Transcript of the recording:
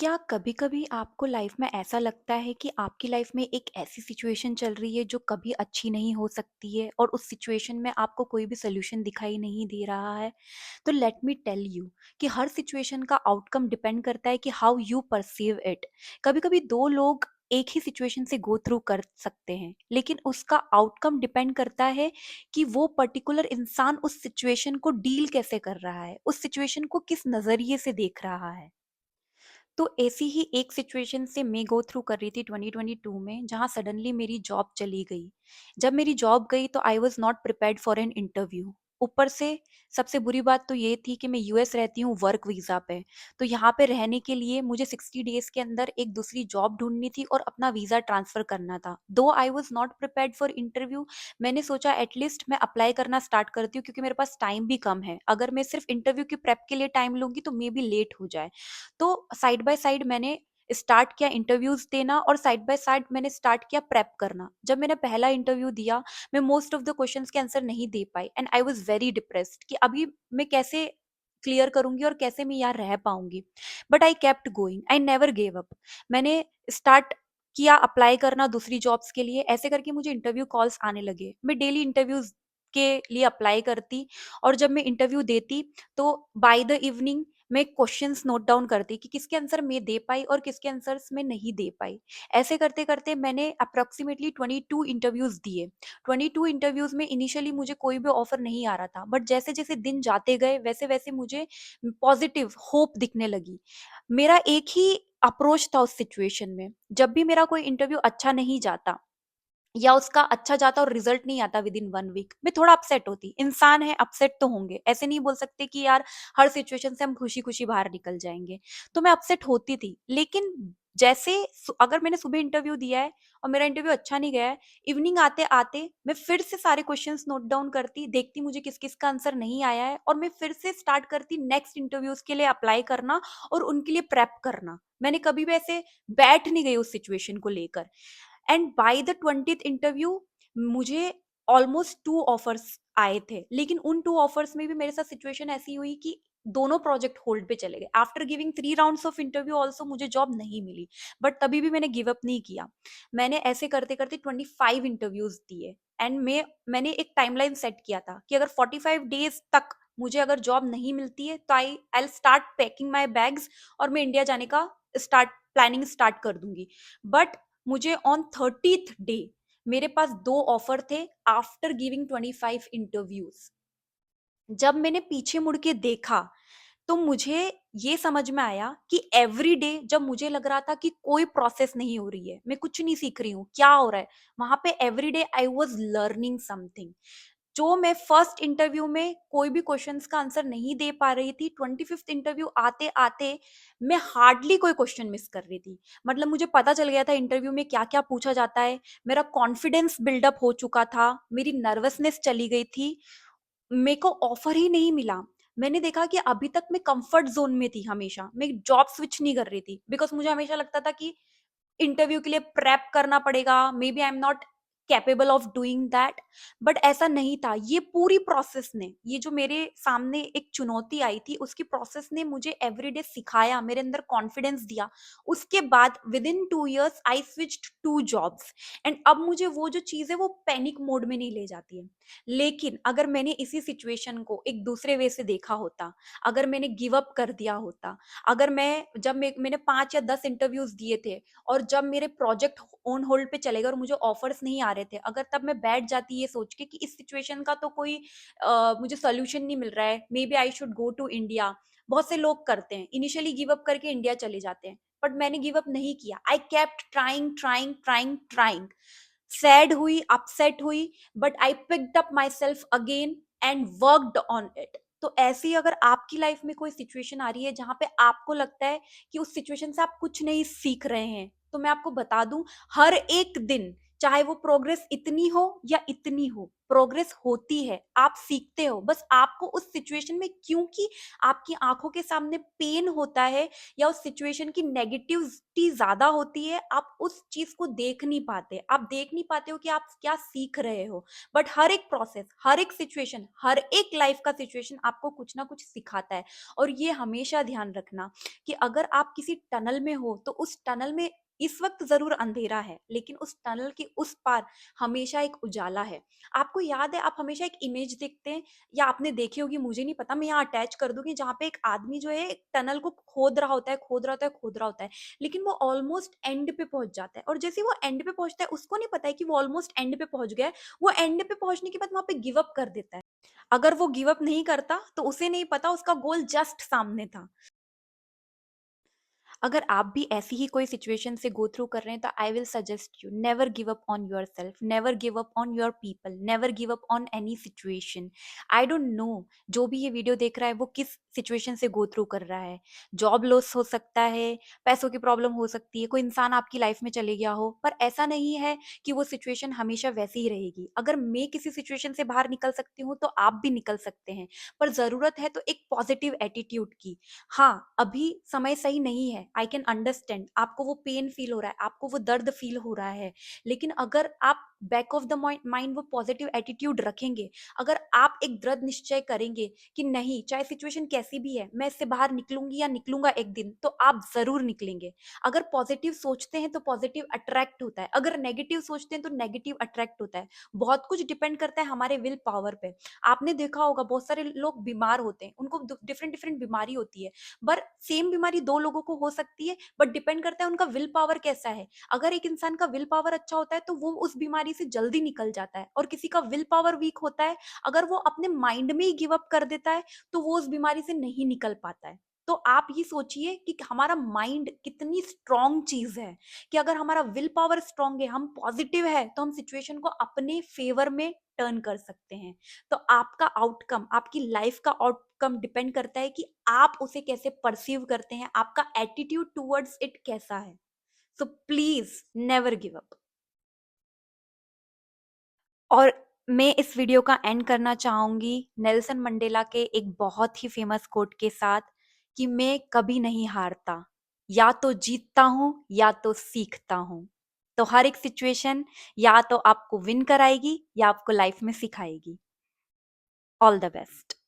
क्या कभी-कभी आपको लाइफ में ऐसा लगता है कि आपकी लाइफ में एक ऐसी सिचुएशन चल रही है जो कभी अच्छी नहीं हो सकती है और उस सिचुएशन में आपको कोई भी सॉल्यूशन दिखाई नहीं दे रहा है? तो लेट मी टेल यू कि हर सिचुएशन का आउटकम डिपेंड करता है कि हाउ यू परसीव इट। कभी-कभी 2 लोग एक ही सिचुएशन से गो थ्रू कर सकते हैं, लेकिन उसका आउटकम डिपेंड करता है कि वो पर्टिकुलर इंसान उस सिचुएशन को डील कैसे कर रहा है, उस सिचुएशन को किस नज़रिए से देख रहा है। तो ऐसी ही एक सिचुएशन से मैं गो थ्रू कर रही थी 2022 में, जहाँ सडनली मेरी जॉब चली गई। जब मेरी जॉब गई तो I was not prepared for an interview. ऊपर से सबसे बुरी बात तो ये थी कि मैं यूएस रहती हूँ वर्क वीजा पे। तो यहाँ पे रहने के लिए मुझे 60 डेज के अंदर एक दूसरी जॉब ढूंढनी थी और अपना वीजा ट्रांसफर करना था। दो I was not prepared for interview, मैंने सोचा एटलीस्ट मैं अप्लाई करना स्टार्ट करती हूँ, क्योंकि मेरे पास टाइम भी कम है। अगर मैं सिर्फ इंटरव्यू की प्रेप के लिए टाइम लूंगी तो मे बी लेट हो जाए। तो साइड बाय साइड मैंने स्टार्ट किया इंटरव्यूज देना, और साइड बाय साइड मैंने स्टार्ट किया प्रेप करना। जब मैंने पहला इंटरव्यू दिया, मैं मोस्ट ऑफ द क्वेश्चंस के आंसर नहीं दे पाई and I was very depressed कि अभी मैं कैसे क्लियर करूंगी और कैसे मैं यहाँ रह पाऊंगी। But I kept going, I never gave up. मैंने स्टार्ट किया अप्लाई करना दूसरी जॉब्स के लिए। ऐसे करके मुझे इंटरव्यू कॉल्स आने लगे। मैं डेली इंटरव्यूज के लिए अप्लाई करती, और जब मैं इंटरव्यू देती तो बाय द इवनिंग मैं क्वेश्चंस नोट डाउन करती कि किसके आंसर मैं दे पाई और किसके आंसर्स मैं नहीं दे पाई। ऐसे करते करते मैंने अप्रोक्सीमेटली 22 इंटरव्यूज दिए। 22 इंटरव्यूज में इनिशियली मुझे कोई भी ऑफर नहीं आ रहा था, बट जैसे जैसे दिन जाते गए वैसे वैसे मुझे पॉजिटिव होप दिखने लगी। मेरा एक ही अप्रोच था उस सिचुएशन में। जब भी मेरा कोई इंटरव्यू अच्छा नहीं जाता या उसका अच्छा जाता और रिजल्ट नहीं आता विद इन 1 वीक, मैं थोड़ा अपसेट होती। इंसान है, अपसेट तो होंगे, ऐसे नहीं बोल सकते कि यार हर सिचुएशन से हम खुशी खुशी बाहर निकल जाएंगे। तो मैं अपसेट होती थी, लेकिन जैसे अगर मैंने सुबह इंटरव्यू दिया है और मेरा इंटरव्यू अच्छा नहीं गया है, इवनिंग आते आते मैं फिर से सारे क्वेश्चंस नोट डाउन करती, देखती मुझे किस किस का आंसर नहीं आया है, और मैं फिर से स्टार्ट करती नेक्स्ट इंटरव्यूज के लिए अप्लाई करना और उनके लिए प्रेप करना। मैंने कभी भी ऐसे बैठ नहीं गई उस सिचुएशन को लेकर। And by the 20th interview मुझे ऑलमोस्ट 2 ऑफर्स आए थे, लेकिन उन 2 ऑफर्स में भी मेरे साथ सिचुएशन ऐसी हुई कि दोनों प्रोजेक्ट होल्ड पे चले गए। After giving 3 rounds of interview also मुझे जॉब नहीं मिली, बट तभी भी मैंने गिव अप नहीं किया। मैंने ऐसे करते करते 25 इंटरव्यूज दिए। एंड मैंने एक टाइमलाइन सेट किया था कि अगर 45 डेज तक मुझे अगर जॉब नहीं मिलती है तो I start packing my bags और मैं इंडिया जाने का स्टार्ट प्लानिंग स्टार्ट कर दूंगी। बट मुझे ऑन 30th डे मेरे पास 2 ऑफर थे आफ्टर गिविंग 25 इंटरव्यूज। जब मैंने पीछे मुड़ के देखा तो मुझे ये समझ में आया कि एवरी डे जब मुझे लग रहा था कि कोई प्रोसेस नहीं हो रही है, मैं कुछ नहीं सीख रही हूँ, क्या हो रहा है, वहां पे every day I was learning something. जो मैं फर्स्ट इंटरव्यू में कोई भी क्वेश्चंस का आंसर नहीं दे पा रही थी, 25th इंटरव्यू आते आते मैं हार्डली कोई क्वेश्चन मिस कर रही थी। मतलब मुझे पता चल गया था इंटरव्यू में क्या क्या पूछा जाता है। मेरा कॉन्फिडेंस बिल्डअप हो चुका था, मेरी नर्वसनेस चली गई थी। मेरे को ऑफर ही नहीं मिला। मैंने देखा कि अभी तक मैं कंफर्ट जोन में थी, हमेशा मैं जॉब स्विच नहीं कर रही थी, बिकॉज मुझे हमेशा लगता था कि इंटरव्यू के लिए प्रेप करना पड़ेगा, maybe I am not capable of doing that. But ऐसा नहीं था। ये पूरी प्रोसेस ने, ये जो मेरे सामने एक चुनौती आई थी, उसकी प्रोसेस ने मुझे एवरीडे सिखाया, मेरे अंदर कॉन्फिडेंस दिया। उसके बाद with in 2 years I switched 2 jobs. And अब मुझे वो जो चीज है वो पैनिक मोड में नहीं ले जाती है। लेकिन अगर मैंने इसी सिचुएशन को एक दूसरे वे से देखा होता, अगर मैंने गिव अप कर दिया होता, अगर मैंने 5 या 10 इंटरव्यूज दिए थे और जब मेरे प्रोजेक्ट ऑन होल्ड पे चले गए और मुझे ऑफर्स नहीं आ रहे थे, अगर तब मैं बैठ जाती ये सोच के कि इस सिचुएशन का तो कोई मुझे सोल्यूशन नहीं मिल रहा है, maybe I should go to India. बहुत से लोग करते हैं, इनिशियली गिव अप करके इंडिया चले जाते हैं, बट मैंने गिव अप नहीं किया। I kept trying trying trying trying. Sad हुई, अपसेट हुई, but I picked up myself again and worked on it. तो ऐसे ही अगर आपकी लाइफ में कोई सिचुएशन आ रही है जहां पे आपको लगता है कि उस सिचुएशन से आप कुछ नहीं सीख रहे हैं, तो मैं आपको बता दूं, हर एक दिन चाहे वो प्रोग्रेस इतनी हो या इतनी हो, प्रोग्रेस होती है, आप सीखते हो। बस आपको उस सिचुएशन में, क्योंकि आपकी आंखों के सामने पेन होता है या उस सिचुएशन की नेगेटिविटी ज्यादा होती है, आप उस चीज को देख नहीं पाते। आप देख नहीं पाते हो कि आप क्या सीख रहे हो। बट हर एक प्रोसेस, हर एक सिचुएशन, हर एक लाइफ का सिचुएशन आपको कुछ ना कुछ सिखाता है। और ये हमेशा ध्यान रखना कि अगर आप किसी टनल में हो तो उस टनल में इस वक्त जरूर अंधेरा है, लेकिन उस टनल के उस पार हमेशा एक उजाला है। आपको याद है, आप हमेशा एक इमेज देखते हैं, या आपने देखी होगी, मुझे नहीं पता, मैं यहाँ अटैच कर दूंगी, जहाँ पे एक आदमी जो है टनल को खोद रहा होता है, खोद रहा होता है, खोद रहा होता है, लेकिन वो ऑलमोस्ट एंड पे पहुंच जाता है। और जैसे ही वो एंड पे पहुंचता है, उसको नहीं पता है कि वो ऑलमोस्ट एंड पे पहुंच गया है। वो एंड पे पहुंचने के बाद वहां पे गिव अप कर देता है। अगर वो गिव अप नहीं करता तो उसे नहीं पता उसका गोल जस्ट सामने था। अगर आप भी ऐसी ही कोई सिचुएशन से गो थ्रू कर रहे हैं तो I will suggest you, never give up on your self, never give up on your people, never give up on any situation. I don't know जो भी ये वीडियो देख रहा है वो किस सिचुएशन से गो थ्रू कर रहा है। जॉब लॉस हो सकता है, पैसों की प्रॉब्लम हो सकती है, कोई इंसान आपकी लाइफ में चले गया हो, पर ऐसा नहीं है कि वो सिचुएशन हमेशा वैसी ही रहेगी। अगर मैं किसी सिचुएशन से बाहर निकल सकती हूँ तो आप भी निकल सकते हैं, पर जरूरत है तो एक पॉजिटिव एटीट्यूड की। हाँ, अभी समय सही नहीं है, आई कैन अंडरस्टैंड, आपको वो पेन फील हो रहा है, आपको वो दर्द फील हो रहा है, लेकिन अगर आप बैक ऑफ द माइंड वो पॉजिटिव एटीट्यूड रखेंगे, अगर आप एक दृढ़ निश्चय करेंगे कि नहीं, चाहे सिचुएशन कैसी भी है, मैं इससे बाहर निकलूंगी या निकलूंगा एक दिन, तो आप जरूर निकलेंगे। अगर पॉजिटिव सोचते हैं तो पॉजिटिव अट्रैक्ट होता है, अगर नेगेटिव सोचते हैं तो नेगेटिव अट्रैक्ट होता है। बहुत कुछ डिपेंड करता है हमारे विल पावर पे। आपने देखा होगा बहुत सारे लोग बीमार होते हैं, उनको डिफरेंट डिफरेंट बीमारी होती है, पर सेम बीमारी दो लोगों को हो सकती है, बट डिपेंड करता है उनका विल पावर कैसा है। अगर एक इंसान का विल पावर अच्छा होता है तो वो उस बीमारी से जल्दी निकल जाता है, और किसी का विल पावर वीक होता है, अगर वो अपने माइंड में ही गिव अप कर देता है तो वो उस बीमारी से नहीं निकल पाता है। तो आप ये सोचिए कि हमारा माइंड कितनी स्ट्रांग चीज है, कि अगर हमारा विल पावर स्ट्रांग है, हम पॉजिटिव है, तो हम सिचुएशन को अपने फेवर में टर्न कर सकते हैं। तो आपका आउटकम, आपकी लाइफ का आउटकम डिपेंड करता है कि आप उसे कैसे परसीव करते हैं, आपका एटीट्यूड टुवर्ड्स इट कैसा है। So please never give up. और मैं इस वीडियो का एंड करना चाहूंगी नेल्सन मंडेला के एक बहुत ही फेमस कोट के साथ, कि मैं कभी नहीं हारता, या तो जीतता हूं या तो सीखता हूं। तो हर एक सिचुएशन या तो आपको विन कराएगी या आपको लाइफ में सिखाएगी। All the best.